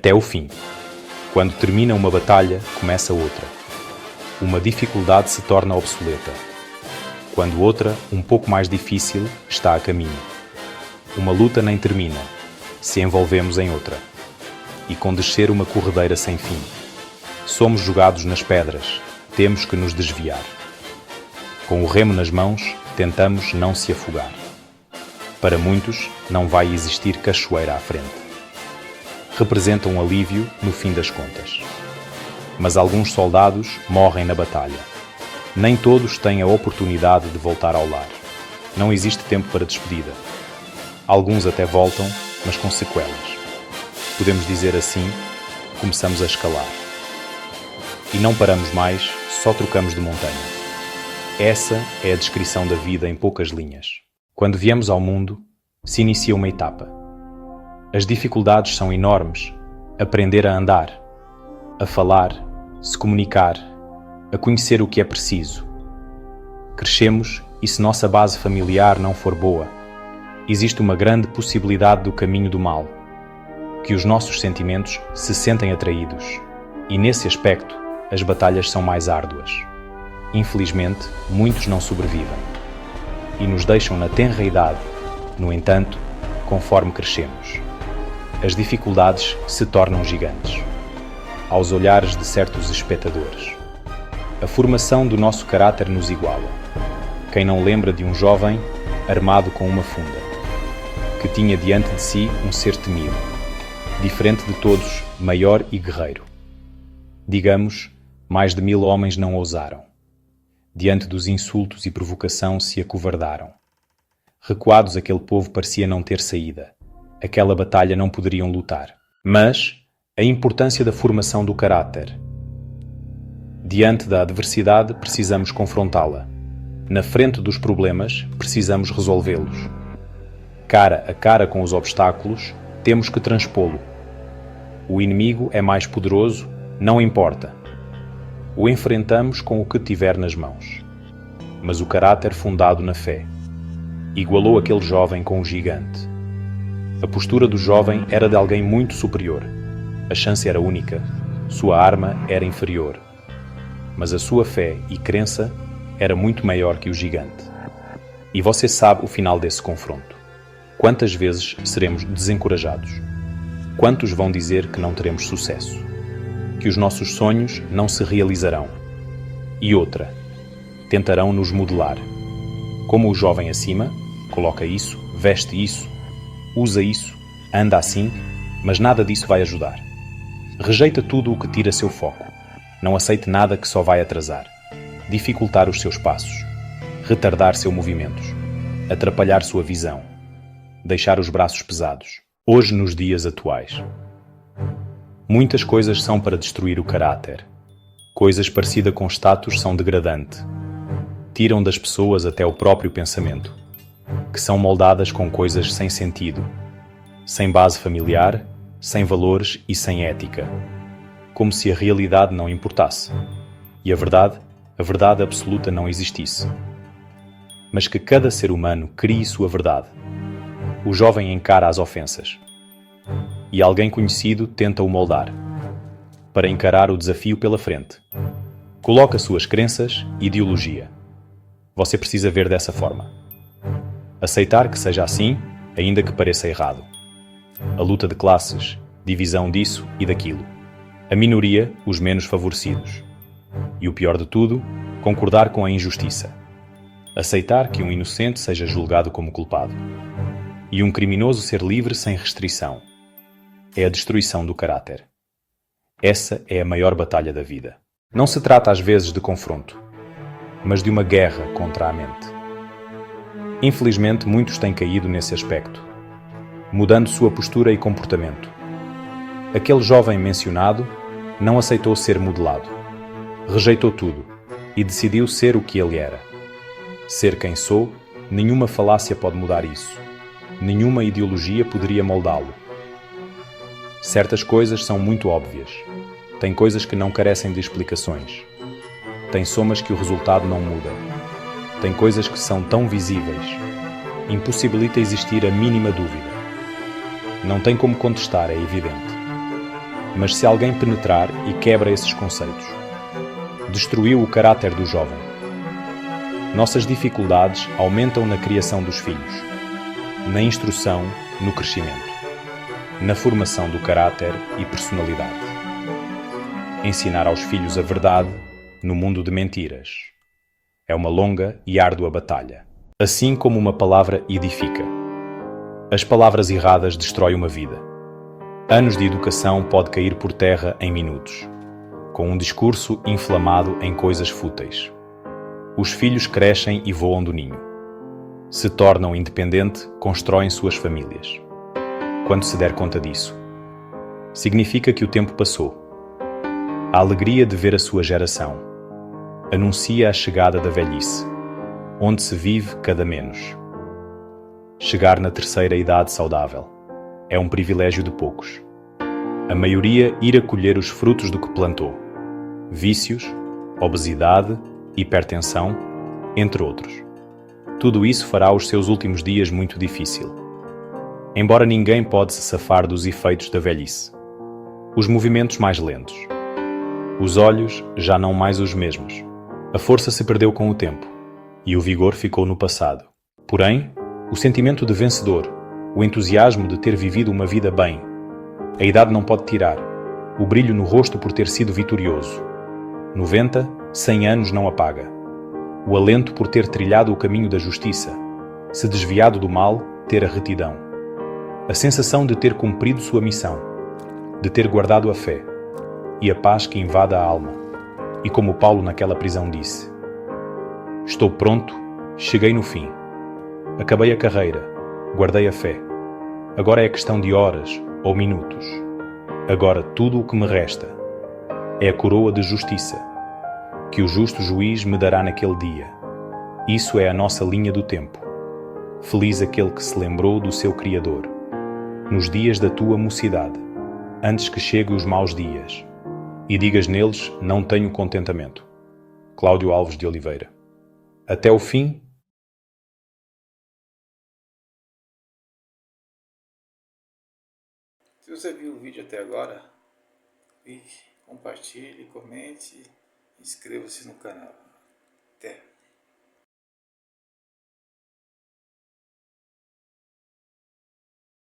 até o fim. Quando termina uma batalha, começa outra. Uma dificuldade se torna obsoleta, quando outra, um pouco mais difícil, está a caminho. Uma luta nem termina, se envolvemos em outra. E com descer uma corredeira sem fim. Somos jogados nas pedras, temos que nos desviar. Com o remo nas mãos, tentamos não se afogar. Para muitos, não vai existir cachoeira à frente. Representa um alívio no fim das contas. Mas alguns soldados morrem na batalha. Nem todos têm a oportunidade de voltar ao lar. Não existe tempo para despedida. Alguns até voltam, mas com sequelas. Podemos dizer assim, começamos a escalar. E não paramos mais, só trocamos de montanha. Essa é a descrição da vida em poucas linhas. Quando viemos ao mundo, se inicia uma etapa. As dificuldades são enormes. Aprender a andar, a falar, se comunicar, a conhecer o que é preciso. Crescemos e se nossa base familiar não for boa, existe uma grande possibilidade do caminho do mal, que os nossos sentimentos se sentem atraídos, e nesse aspecto as batalhas são mais árduas. Infelizmente, muitos não sobrevivem e nos deixam na tenra idade. No entanto, conforme crescemos, as dificuldades se tornam gigantes, aos olhares de certos espectadores. A formação do nosso caráter nos iguala. Quem não lembra de um jovem armado com uma funda, que tinha diante de si um ser temido, diferente de todos, maior e guerreiro. Digamos, mais de 1000 homens não ousaram. Diante dos insultos e provocação se acovardaram. Recuados, aquele povo parecia não ter saída. Aquela batalha não poderiam lutar. Mas a importância da formação do caráter. Diante da adversidade, precisamos confrontá-la. Na frente dos problemas, precisamos resolvê-los. Cara a cara com os obstáculos, temos que transpô-lo. O inimigo é mais poderoso, não importa. O enfrentamos com o que tiver nas mãos. Mas o caráter fundado na fé igualou aquele jovem com o gigante. A postura do jovem era de alguém muito superior. A chance era única, sua arma era inferior. Mas a sua fé e crença era muito maior que o gigante. E você sabe o final desse confronto. Quantas vezes seremos desencorajados? Quantos vão dizer que não teremos sucesso? Que os nossos sonhos não se realizarão? E outra, tentarão nos modelar. Como o jovem acima, coloca isso, veste isso, usa isso, anda assim, mas nada disso vai ajudar. Rejeita tudo o que tira seu foco. Não aceite nada que só vai atrasar, dificultar os seus passos, retardar seus movimentos, atrapalhar sua visão, deixar os braços pesados. Hoje, nos dias atuais, muitas coisas são para destruir o caráter. Coisas parecidas com status são degradante. Tiram das pessoas até o próprio pensamento, que são moldadas com coisas sem sentido, sem base familiar, sem valores e sem ética, como se a realidade não importasse e a verdade absoluta não existisse. Mas que cada ser humano crie sua verdade. O jovem encara as ofensas e alguém conhecido tenta o moldar para encarar o desafio pela frente. Coloca suas crenças e ideologia. Você precisa ver dessa forma. Aceitar que seja assim, ainda que pareça errado. A luta de classes, divisão disso e daquilo. A minoria, os menos favorecidos. E o pior de tudo, concordar com a injustiça. Aceitar que um inocente seja julgado como culpado. E um criminoso ser livre sem restrição. É a destruição do caráter. Essa é a maior batalha da vida. Não se trata às vezes de confronto, mas de uma guerra contra a mente. Infelizmente, muitos têm caído nesse aspecto, mudando sua postura e comportamento. Aquele jovem mencionado não aceitou ser modelado, rejeitou tudo e decidiu ser o que ele era. Ser quem sou, nenhuma falácia pode mudar isso. Nenhuma ideologia poderia moldá-lo. Certas coisas são muito óbvias. Tem coisas que não carecem de explicações. Tem somas que o resultado não muda. Tem coisas que são tão visíveis. Impossibilita existir a mínima dúvida. Não tem como contestar, é evidente. Mas se alguém penetrar e quebra esses conceitos, destruiu o caráter do jovem. Nossas dificuldades aumentam na criação dos filhos, na instrução, no crescimento, na formação do caráter e personalidade. Ensinar aos filhos a verdade no mundo de mentiras é uma longa e árdua batalha. Assim como uma palavra edifica, as palavras erradas destroem uma vida. Anos de educação pode cair por terra em minutos, com um discurso inflamado em coisas fúteis. Os filhos crescem e voam do ninho. Se tornam independentes, constroem suas famílias. Quando se der conta disso, significa que o tempo passou. A alegria de ver a sua geração anuncia a chegada da velhice, onde se vive cada menos. Chegar na terceira idade saudável é um privilégio de poucos. A maioria irá colher os frutos do que plantou. Vícios, obesidade, hipertensão, entre outros. Tudo isso fará os seus últimos dias muito difícil. Embora ninguém pode se safar dos efeitos da velhice. Os movimentos mais lentos. Os olhos já não mais os mesmos. A força se perdeu com o tempo e o vigor ficou no passado. Porém, o sentimento de vencedor, o entusiasmo de ter vivido uma vida bem, a idade não pode tirar, o brilho no rosto por ter sido vitorioso. 90, 100 anos não apaga. O alento por ter trilhado o caminho da justiça, se desviado do mal, ter a retidão. A sensação de ter cumprido sua missão, de ter guardado a fé, e a paz que invada a alma. E como Paulo naquela prisão disse: estou pronto, cheguei no fim. Acabei a carreira, guardei a fé. Agora é questão de horas ou minutos. Agora tudo o que me resta é a coroa de justiça, que o justo juiz me dará naquele dia. Isso é a nossa linha do tempo. Feliz aquele que se lembrou do seu Criador, nos dias da tua mocidade, antes que cheguem os maus dias, e digas neles: não tenho contentamento. Cláudio Alves de Oliveira. Até o fim. Se você viu o vídeo até agora, compartilhe, comente, inscreva-se no canal. Até!